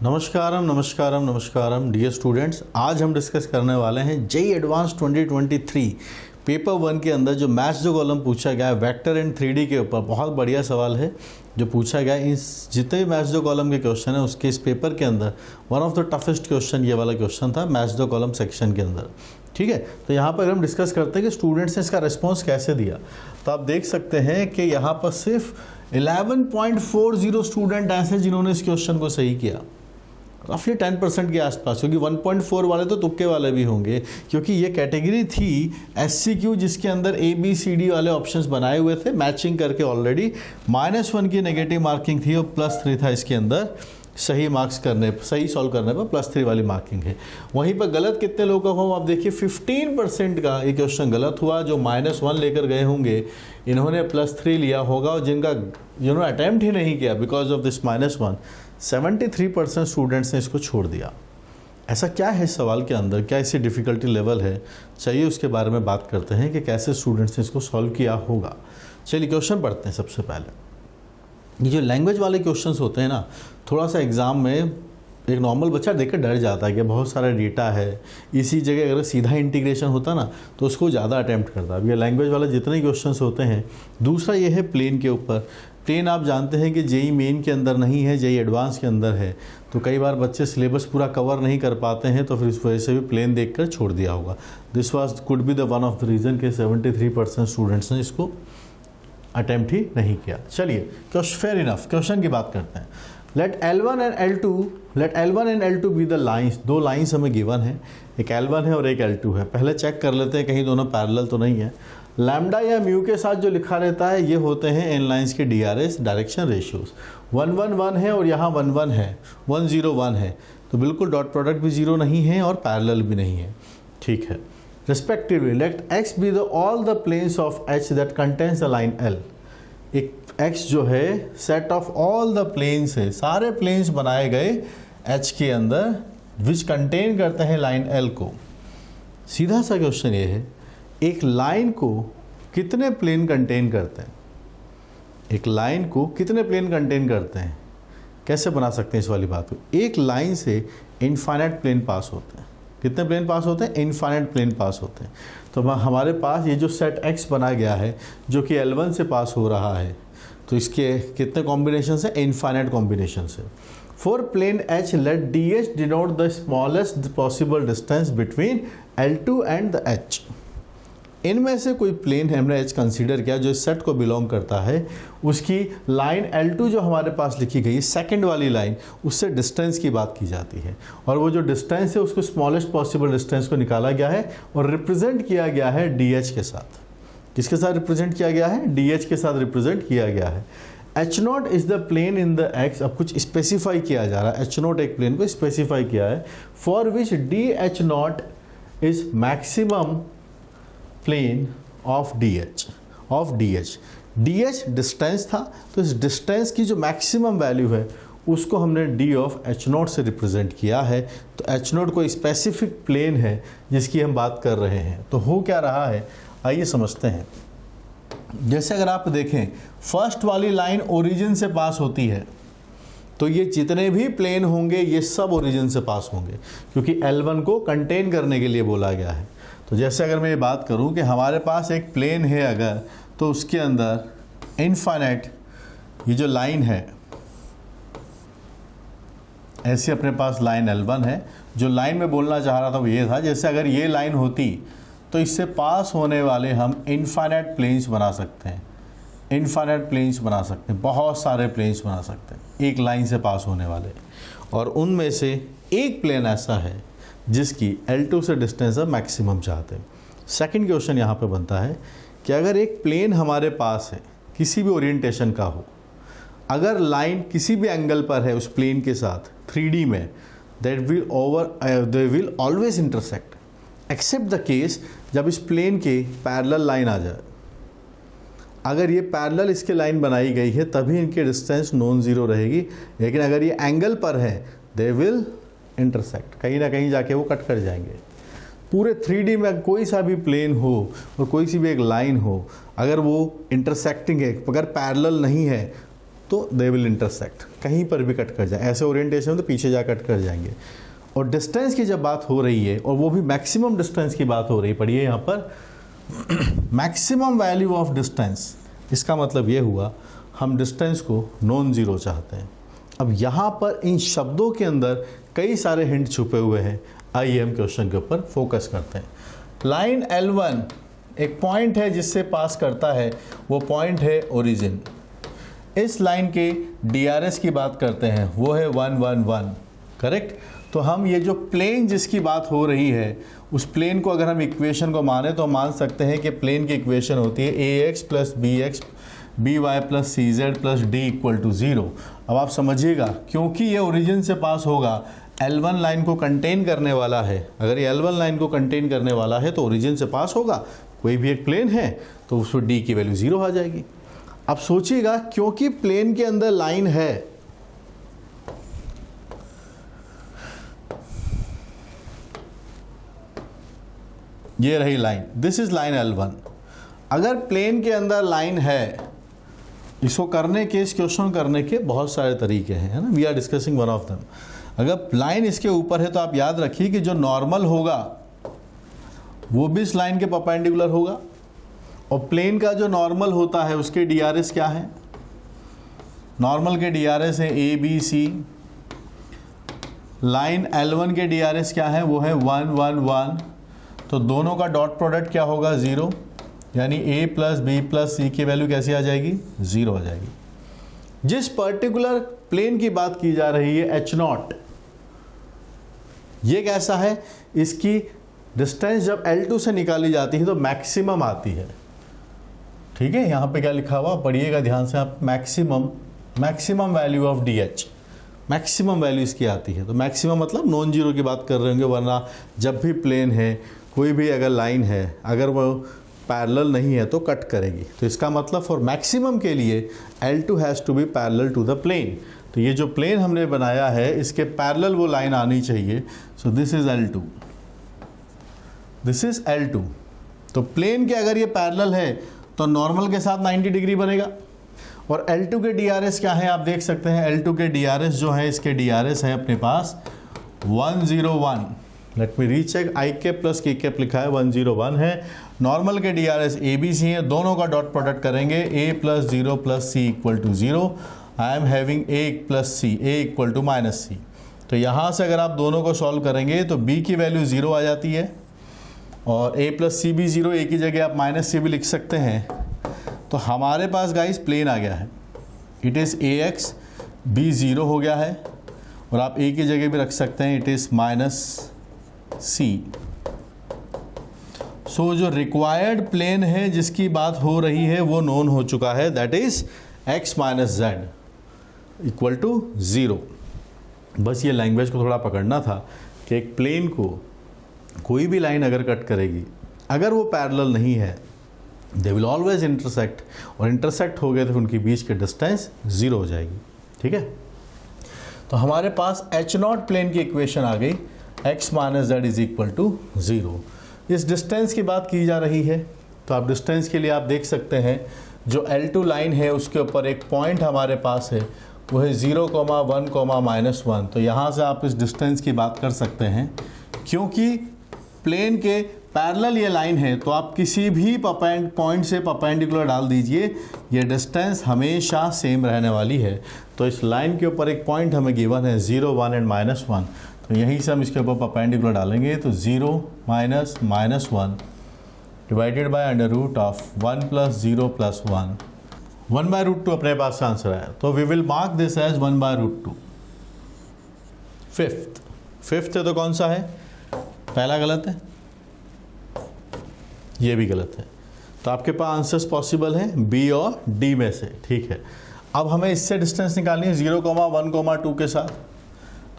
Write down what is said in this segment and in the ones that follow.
नमस्कारम नमस्कारम नमस्कारम dear students, आज हम discuss करने वाले हैं जेईई एडवांस 2023 पेपर 1 के अंदर जो मैथ्स जो कॉलम पूछा गया है वेक्टर एंड 3D के ऊपर। बहुत बढ़िया सवाल है जो पूछा गया है। इस जितने भी मैथ्स जो कॉलम के क्वेश्चन है उसके इस पेपर के अंदर one of the toughest question ये वाला क्वेश्चन था मैथ्स जो कॉलम सेक्शन के अंदर। ठीक है, तो यहाँ पर हम डिस्कस करते हैं कि स्टूडेंट्स ने इसका रिस्पॉन्स कैसे दिया। तो आप देख सकते हैं कि यहाँ पर सिर्फ 11.40 स्टूडेंट ऐसे जिन्होंने इस क्वेश्चन को सही किया, रफली 10% के आसपास, क्योंकि 1.4 वाले तो तुक्के वाले भी होंगे, क्योंकि ये कैटेगरी थी SCQ जिसके अंदर ABCD वाले ऑप्शंस बनाए हुए थे मैचिंग करके ऑलरेडी। -1 की नेगेटिव मार्किंग थी और +3 था इसके अंदर सही मार्क्स करने, सही सॉल्व करने पर +3 वाली मार्किंग है। वहीं पर गलत कितने लोगों का हुआ आप देखिए, 15% का ये क्वेश्चन गलत हुआ। जो -1 लेकर गए होंगे इन्होंने +3 लिया होगा, और जिन्होंने अटैम्प्ट ही नहीं किया बिकॉज ऑफ दिस -1, 73% स्टूडेंट्स ने इसको छोड़ दिया। ऐसा क्या है इस सवाल के अंदर, क्या इससे डिफ़िकल्टी लेवल है, चाहिए उसके बारे में बात करते हैं कि कैसे स्टूडेंट्स ने इसको सॉल्व किया होगा। चलिए क्वेश्चन पढ़ते हैं। सबसे पहले ये जो लैंग्वेज वाले क्वेश्चंस होते हैं ना, थोड़ा सा एग्ज़ाम में एक नॉर्मल बच्चा देख कर डर जाता है कि बहुत सारा डेटा है, इसी जगह अगर सीधा इंटीग्रेशन होता ना तो उसको ज़्यादा अटैम्प्ट करता। अब ये लैंग्वेज वाले जितने क्वेश्चंस होते हैं, दूसरा ये है प्लेन के ऊपर। प्लेन आप जानते हैं कि जेईई मेन के अंदर नहीं है, जेईई एडवांस के अंदर है, तो कई बार बच्चे सिलेबस पूरा कवर नहीं कर पाते हैं, तो फिर इस वजह से भी प्लेन देखकर छोड़ दिया होगा। This was could be the one of the reason के 73% स्टूडेंट्स ने इसको अटैम्प्ट ही नहीं किया। चलिए फेयर इनफ, क्वेश्चन की बात करते हैं। Let L1 and L2 be the lines. दो लाइन्स हमें गिवन है, एक L1 है और एक L2 है। पहले चेक कर लेते हैं कहीं दोनों पैरेलल तो नहीं है। लैम्डा या म्यू के साथ जो लिखा रहता है ये होते हैं इन लाइन्स के DRS, डायरेक्शन रेशियोज। 1 1 1 है और यहाँ 1 1 है, 1 0 1 है, तो बिल्कुल डॉट प्रोडक्ट भी 0 नहीं है और पैरेलल भी नहीं है। ठीक है। Respectively let X be the all the planes of H that contains the line L। एक X जो है set of all the planes है, सारे प्लेन्स बनाए गए H के अंदर विच कंटेन करते हैं लाइन L को। सीधा सा क्वेश्चन ये है, एक लाइन को कितने प्लेन कंटेन करते हैं? एक लाइन को कितने प्लेन कंटेन करते हैं, कैसे बना सकते हैं इस वाली बात को? एक लाइन से इनफाइनाइट प्लेन पास होते हैं। कितने प्लेन पास होते हैं? इनफाइनाइट प्लेन पास होते हैं। तो हमारे पास ये जो सेट X बना गया है जो कि L1 से पास हो रहा है, तो इसके कितने कॉम्बिनेशन है? इनफाइनाइट कॉम्बिनेशन है। For plane H let DH denote the smallest possible distance between L2 and the H। इनमें से कोई प्लेन हमने H कंसीडर किया जो इस सेट को बिलोंग करता है, उसकी लाइन L2 जो हमारे पास लिखी गई है सेकंड वाली लाइन, उससे डिस्टेंस की बात की जाती है, और वो जो डिस्टेंस है उसको स्मॉलेस्ट पॉसिबल डिस्टेंस को निकाला गया है और रिप्रेजेंट किया गया है DH के साथ। किसके साथ रिप्रेजेंट किया गया है? DH के साथ रिप्रेजेंट किया गया है। H0 is the plane in the X। अब कुछ स्पेसिफाई किया जा रहा है, H0 एक प्लेन को स्पेसिफाई किया है, for which DH0 is maximum plane of DH। DH distance था, तो इस डिस्टेंस की जो मैक्सिमम वैल्यू है उसको हमने D ऑफ H0 से रिप्रेजेंट किया है। तो H0 कोई स्पेसिफिक प्लेन है जिसकी हम बात कर रहे हैं। तो हो क्या रहा है, आइए समझते हैं। जैसे अगर आप देखें फर्स्ट वाली लाइन ओरिजिन से पास होती है, तो ये जितने भी प्लेन होंगे ये सब ओरिजिन से पास होंगे, क्योंकि L1 को कंटेन करने के लिए बोला गया है। तो जैसे अगर मैं ये बात करूं कि हमारे पास एक प्लेन है अगर, तो उसके अंदर इनफाइनाइट ये जो लाइन है, ऐसी अपने पास लाइन L1 है। जो लाइन में बोलना चाह रहा था वो ये था, जैसे अगर ये लाइन होती तो इससे पास होने वाले हम इनफाइनाइट प्लेन्स बना सकते हैं, इनफाइनाइट प्लेन्स बना सकते हैं, बहुत सारे प्लेन्स बना सकते हैं एक लाइन से पास होने वाले, और उनमें से एक प्लेन ऐसा है जिसकी L2 से डिस्टेंस है मैक्सिमम चाहते हैं। सेकंड क्वेश्चन यहाँ पे बनता है कि अगर एक प्लेन हमारे पास है किसी भी ओरिएंटेशन का हो, अगर लाइन किसी भी एंगल पर है उस प्लेन के साथ 3D में, they will always intersect except the case जब इस प्लेन के पैरेलल लाइन आ जाए। अगर ये पैरेलल इसके लाइन बनाई गई है तभी इनकी डिस्टेंस नॉन ज़ीरो रहेगी, लेकिन अगर ये एंगल पर है दे विल इंटरसेक्ट, कहीं ना कहीं जाके वो कट कर जाएंगे। पूरे 3D में कोई सा भी प्लेन हो और कोई सी भी एक लाइन हो, अगर वो इंटरसेक्टिंग है, अगर पैरेलल नहीं है, तो दे विल इंटरसेक्ट, कहीं पर भी कट कर जाए, ऐसे ओरिएंटेशन में तो पीछे जा कट कर जाएंगे। और डिस्टेंस की जब बात हो रही है और वो भी मैक्सिमम डिस्टेंस की बात हो रही, पढ़िए यहाँ पर मैक्सिमम वैल्यू ऑफ डिस्टेंस, इसका मतलब ये हुआ हम डिस्टेंस को नॉन ज़ीरो चाहते हैं। अब यहाँ पर इन शब्दों के अंदर कई सारे हिंट छुपे हुए हैं, आइए हम क्वेश्चन के ऊपर फोकस करते हैं। लाइन L1 एक पॉइंट है जिससे पास करता है, वो पॉइंट है ओरिजिन। इस लाइन के DRS की बात करते हैं, वो है 1 1 1, करेक्ट। तो हम ये जो प्लेन जिसकी बात हो रही है, उस प्लेन को अगर हम इक्वेशन को माने तो मान सकते हैं कि प्लेन की इक्वेशन होती है AX + BX BY + CZ + D = 0। अब आप समझिएगा, क्योंकि ये ओरिजिन से पास होगा, L1 लाइन को कंटेन करने वाला है। अगर ये L1 लाइन को कंटेन करने वाला है तो ओरिजिन से पास होगा, कोई भी एक प्लेन है तो उसमें D की वैल्यू 0 आ जाएगी। अब सोचिएगा, क्योंकि प्लेन के अंदर लाइन है, ये रही line, this is line L1। अगर प्लेन के अंदर लाइन है, इसको करने के, इस क्वेश्चन करने के बहुत सारे तरीके हैं, है ना, we are discussing one of them. अगर लाइन इसके ऊपर है तो आप याद रखिए कि जो नॉर्मल होगा वो भी इस लाइन के परपेंडिकुलर होगा, और प्लेन का जो नॉर्मल होता है उसके DRS क्या है, नॉर्मल के DRS है ABC, लाइन L1 के DRS क्या है, वो है 1 1 1, तो दोनों का डॉट प्रोडक्ट क्या होगा, 0, यानी A + B + C की वैल्यू कैसी आ जाएगी, 0 आ जाएगी। जिस पर्टिकुलर प्लेन की बात की जा रही है H0, ये कैसा है, इसकी डिस्टेंस जब L2 से निकाली जाती है तो मैक्सिमम आती है, ठीक है। यहाँ पे क्या लिखा हुआ, पढ़िएगा ध्यान से आप, maximum value of DH, maximum value इसकी आती है। तो मैक्सिमम मतलब नॉन जीरो की बात कर रहे होंगे, वरना जब भी प्लेन है, कोई भी अगर लाइन है, अगर वो पैरेलल नहीं है तो कट करेगी। तो इसका मतलब फॉर मैक्सिमम के लिए L2 has to be parallel to the plane. तो ये जो प्लेन हमने बनाया है, इसके पैरेलल वो लाइन आनी चाहिए। So this is L2, this is L2। तो प्लेन के अगर ये पैरेलल है तो नॉर्मल के साथ 90 डिग्री बनेगा। और L2 के DRS क्या है, आप देख सकते हैं, L2 के DRS जो है, इसके DRS है अपने पास 101। लेट मी रीचेक, आई कैप प्लस के कैप लिखा है, 101 है। नॉर्मल के DRS ABC है, दोनों का डॉट प्रोडक्ट करेंगे, A + 0 + C = 0। I am having A + C, A = -C। तो यहाँ से अगर आप दोनों को सॉल्व करेंगे तो B की वैल्यू 0 आ जाती है, और A + C भी 0, A की जगह आप -C भी लिख सकते हैं। तो हमारे पास गाइस प्लेन आ गया है, इट इज़ AX, B 0 हो गया है, और आप A की जगह भी रख सकते हैं, इट इज़ -C। सो जो रिक्वायर्ड प्लेन है जिसकी बात हो रही है वो नोन हो चुका है, दैट इज x - z = 0। बस ये लैंग्वेज को थोड़ा पकड़ना था कि एक प्लेन को कोई भी लाइन अगर कट करेगी, अगर वो पैरेलल नहीं है, दे विल ऑलवेज इंटरसेक्ट, और इंटरसेक्ट हो गए तो उनके बीच के डिस्टेंस 0 हो जाएगी, ठीक है। तो हमारे पास H0 प्लेन की इक्वेशन आ गई, x - z = 0। इस डिस्टेंस की बात की जा रही है, तो आप डिस्टेंस के लिए आप देख सकते हैं, जो L2 लाइन है उसके ऊपर एक पॉइंट हमारे पास है, वो है 0, 1, -1। तो यहाँ से आप इस डिस्टेंस की बात कर सकते हैं, क्योंकि प्लेन के पैरेलल ये लाइन है, तो आप किसी भी पॉइंट से परपेंडिकुलर डाल दीजिए, ये डिस्टेंस हमेशा सेम रहने वाली है। तो इस लाइन के ऊपर एक पॉइंट हमें गिवन है 0, 1 एंड -1, तो यहीं से हम इसके ऊपर परपेंडिकुलर डालेंगे, तो 0 - -1 डिवाइडेड बाय √1 + 0 + 1, 1/√2 अपने पास का आंसर है। तो we will mark this as 1/√2। Fifth है तो कौन सा है, पहला गलत है, ये भी गलत है। तो आपके पास आंसर्स पॉसिबल हैं B और D में से, ठीक है। अब हमें इससे डिस्टेंस निकालनी है 0, 1, 2 के साथ,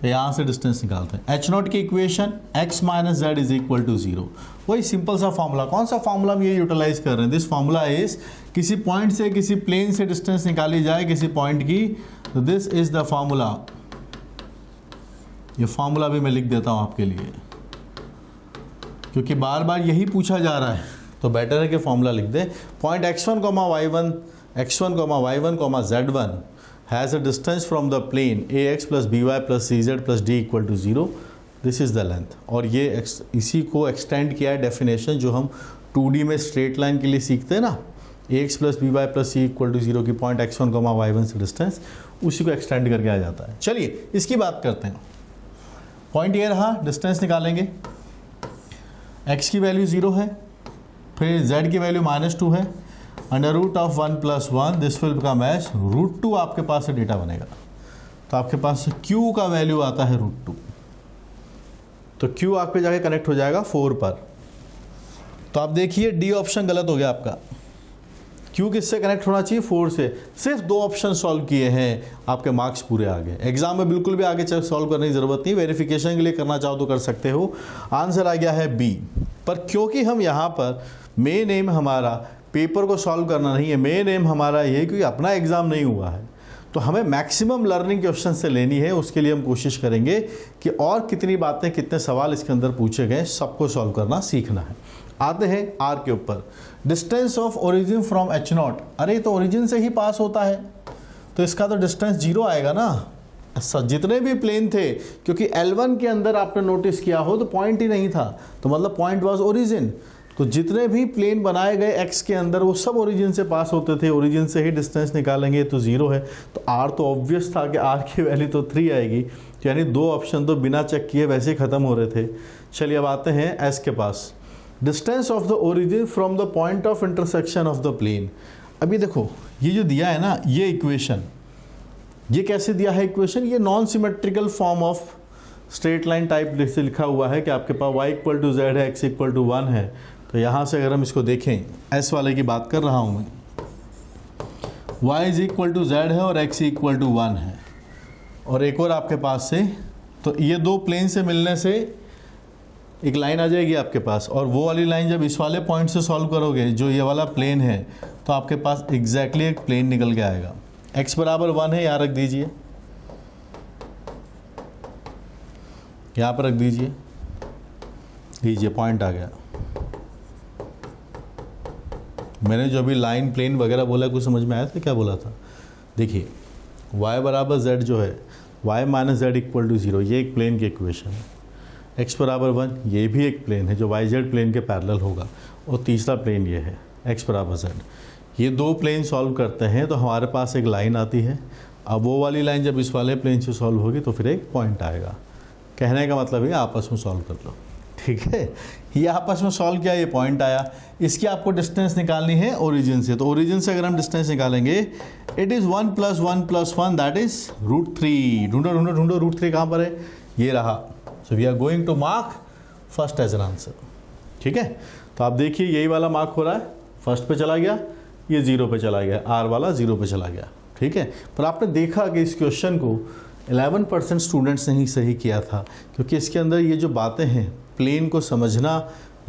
तो यहाँ से डिस्टेंस निकालते हैं। H0 की इक्वेशन x - z = 0, वही सिंपल सा फार्मूला। कौन सा फार्मूला हम ये यूटिलाइज कर रहे हैं, दिस फार्मूला इज, किसी पॉइंट से किसी प्लेन से डिस्टेंस निकाली जाए किसी पॉइंट की, तो दिस इज द फार्मूला। ये फार्मूला भी मैं लिख देता हूँ आपके लिए, क्योंकि बार बार यही पूछा जा रहा है, तो बेटर है कि फॉर्मूला लिख दे। Point x1, y1, z1 has a distance from the plane A X plus B Y plus C Z plus D equal to 0, this is the length. और ये इसी को एक्सटेंड किया है डेफिनेशन जो हम 2D में स्ट्रेट लाइन के लिए सीखते हैं ना, A X plus B Y plus C equal to 0 की पॉइंट x1 y1 से डिस्टेंस, उसी को एक्सटेंड करके आ जाता है। चलिए इसकी बात करते हैं। पॉइंट ये रहा, डिस्टेंस निकालेंगे, x की वैल्यू 0 है, फिर z की वैल्यू -2 है, under root of 1 + 1 this will become as √2 आपके पास से डेटा बनेगा। तो आपके पास q का वैल्यू आता है √2, तो q आपके जाके कनेक्ट हो जाएगा 4 पर। तो आप देखिए डी ऑप्शन गलत हो गया आपका। क्यू किससे कनेक्ट होना चाहिए? 4 से। सिर्फ 2 ऑप्शन सॉल्व किए हैं, आपके मार्क्स पूरे आ गए। एग्जाम में बिल्कुल भी आगे सॉल्व करने की ज़रूरत नहीं, वेरिफिकेशन के लिए करना चाहो तो कर सकते हो। आंसर आ गया है बी। पर क्योंकि हम यहाँ पर मेन एम हमारा पेपर को सॉल्व करना नहीं है, मेन एम हमारा ये क्योंकि अपना एग्ज़ाम नहीं हुआ है, तो हमें मैक्सिमम लर्निंग क्वेश्चन से लेनी है। उसके लिए हम कोशिश करेंगे कि और कितनी बातें, कितने सवाल इसके अंदर पूछे गए, सबको सॉल्व करना सीखना है। आते हैं आर के ऊपर। Distance of origin from H0, अरे तो ओरिजिन से ही पास होता है, तो इसका तो डिस्टेंस 0 आएगा ना। जितने भी प्लेन थे, क्योंकि L1 के अंदर आपने नोटिस किया हो तो पॉइंट ही नहीं था, तो मतलब पॉइंट वाज ओरिजिन। तो जितने भी प्लेन बनाए गए x के अंदर वो सब ओरिजिन से पास होते थे, ओरिजिन से ही डिस्टेंस निकालेंगे तो 0 है। तो r तो ऑब्वियस था कि r की वैल्यू तो 3 आएगी, यानी 2 ऑप्शन तो बिना चेक किए वैसे ही ख़त्म हो रहे थे। चलिए अब आते हैं s के पास। Distance of the origin from the point of intersection of the plane. अभी देखो ये जो दिया है ना, ये इक्वेशन, ये कैसे दिया है इक्वेशन? ये non symmetrical form of straight line type जैसे लिखा हुआ है कि आपके पास y = z है, x = 1 है। तो यहाँ से अगर हम इसको देखें, s वाले की बात कर रहा हूँ मैं, y = z है और x = 1 है, और एक और आपके पास से, तो ये 2 प्लेन से मिलने से एक लाइन आ जाएगी आपके पास, और वो वाली लाइन जब इस वाले पॉइंट से सॉल्व करोगे, जो ये वाला प्लेन है, तो आपके पास एग्जैक्टली एक प्लेन निकल के आएगा। x = 1 है, यहाँ रख दीजिए, यहाँ पर रख दीजिए, लीजिए पॉइंट आ गया। मैंने जो अभी लाइन प्लेन वगैरह बोला, कुछ समझ में आया था क्या बोला था? देखिए y = z जो है, y - z = 0, ये एक प्लेन की इक्वेशन है। x = 1, ये भी एक प्लेन है जो yz प्लेन के पैरेलल होगा, और तीसरा प्लेन ये है x = z। ये 2 प्लेन सॉल्व करते हैं तो हमारे पास एक लाइन आती है। अब वो वाली लाइन जब इस वाले प्लेन से सॉल्व होगी तो फिर एक पॉइंट आएगा। कहने का मतलब ये आपस में सॉल्व कर लो, ठीक है। ये आपस में सॉल्व किया, ये पॉइंट आया। इसकी आपको डिस्टेंस निकालनी है ओरिजिन से, तो ओरिजिन से अगर हम डिस्टेंस निकालेंगे, इट इज़ 1 + 1 + 1 दैट इज √3। ढूंढो √3 कहाँ पर है? ये रहा। So we are going to mark first as an answer, ठीक है। तो आप देखिए यही वाला मार्क हो रहा है, फर्स्ट पे चला गया, ये 0 पे चला गया, आर वाला 0 पे चला गया, ठीक है। पर आपने देखा कि इस क्वेश्चन को 11% स्टूडेंट्स ने ही सही किया था, क्योंकि इसके अंदर ये जो बातें हैं, प्लेन को समझना,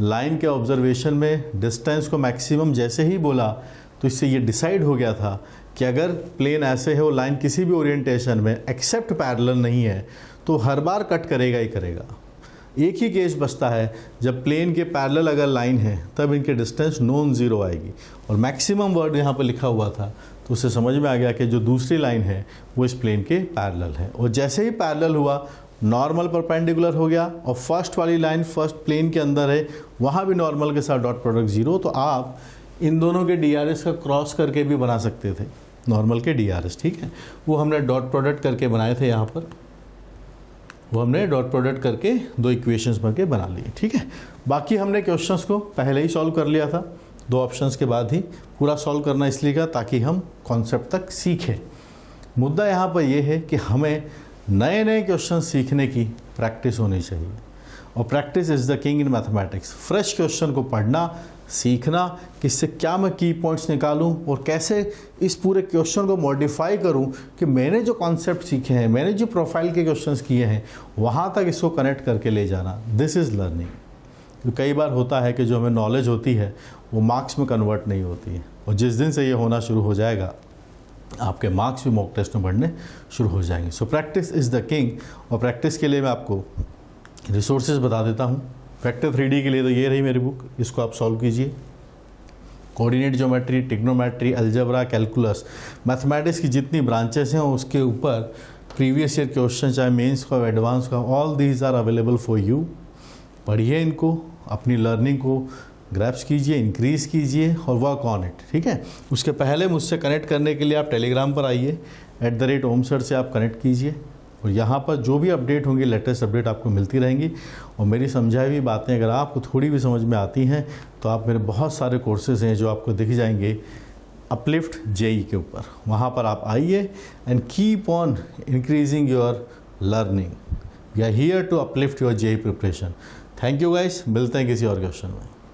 लाइन के ऑब्जर्वेशन में डिस्टेंस को मैक्सिमम जैसे ही बोला, तो इससे ये डिसाइड हो गया था कि अगर प्लेन ऐसे है और लाइन किसी भी ओरिएंटेशन में एक्सेप्ट पैरेलल नहीं है, तो हर बार कट करेगा ही करेगा। एक ही केस बचता है, जब प्लेन के पैरेलल अगर लाइन है तब इनके डिस्टेंस नॉन ज़ीरो आएगी, और मैक्सिमम वर्ड यहाँ पर लिखा हुआ था, तो उससे समझ में आ गया कि जो दूसरी लाइन है वो इस प्लेन के पैरेलल है। और जैसे ही पैरेलल हुआ, नॉर्मल परपेंडिकुलर हो गया, और फर्स्ट वाली लाइन फर्स्ट प्लेन के अंदर है, वहाँ भी नॉर्मल के साथ डॉट प्रोडक्ट 0। तो आप इन दोनों के DRS का क्रॉस करके भी बना सकते थे, नॉर्मल के DRS, ठीक है। वो हमने डॉट प्रोडक्ट करके बनाए थे यहाँ पर, वो हमने डॉट प्रोडक्ट करके 2 इक्वेशंस बन के बना लिए, ठीक है। बाकी हमने क्वेश्चंस को पहले ही सॉल्व कर लिया था, 2 ऑप्शंस के बाद ही पूरा सॉल्व करना इसलिए का ताकि हम कॉन्सेप्ट तक सीखें। मुद्दा यहाँ पर यह है कि हमें नए नए क्वेश्चन सीखने की प्रैक्टिस होनी चाहिए, और practice is the king in mathematics. Fresh question को पढ़ना, सीखना कि इससे क्या मैं की पॉइंट्स निकालूं और कैसे इस पूरे क्वेश्चन को मॉडिफाई करूं कि मैंने जो कॉन्सेप्ट सीखे हैं, मैंने जो प्रोफाइल के क्वेश्चंस किए हैं, वहां तक इसको कनेक्ट करके ले जाना, दिस इज़ लर्निंग। तो कई बार होता है कि जो हमें नॉलेज होती है वो मार्क्स में कन्वर्ट नहीं होती है, और जिस दिन से ये होना शुरू हो जाएगा, आपके मार्क्स भी मॉक टेस्ट में बढ़ने शुरू हो जाएंगे। So practice is the king. और प्रैक्टिस के लिए मैं आपको रिसोर्सेज बता देता हूँ। वेक्टर 3D के लिए तो ये रही मेरी बुक, इसको आप सॉल्व कीजिए। Coordinate geometry, trigonometry, algebra, calculus, mathematics की जितनी ब्रांचेस हैं उसके ऊपर प्रीवियस ईयर क्वेश्चन, चाहे मेंस का, एडवांस का, all these are available for you. पढ़िए इनको, अपनी लर्निंग को ग्रैप्स कीजिए, इंक्रीज़ कीजिए और वर्क ऑन इट, ठीक है। उसके पहले मुझसे कनेक्ट करने के लिए आप टेलीग्राम पर आइए, @omsir से आप कनेक्ट कीजिए और यहाँ पर जो भी अपडेट होंगी, लेटेस्ट अपडेट आपको मिलती रहेंगी। और मेरी समझाई हुई बातें अगर आपको थोड़ी भी समझ में आती हैं तो आप मेरे बहुत सारे कोर्सेज़ हैं जो आपको दिख जाएंगे अपलिफ्ट जेई के ऊपर, वहाँ पर आप आइए and keep on increasing your learning. We are here to uplift your JEE preparation. Thank you guys, मिलते हैं किसी और क्वेश्चन में।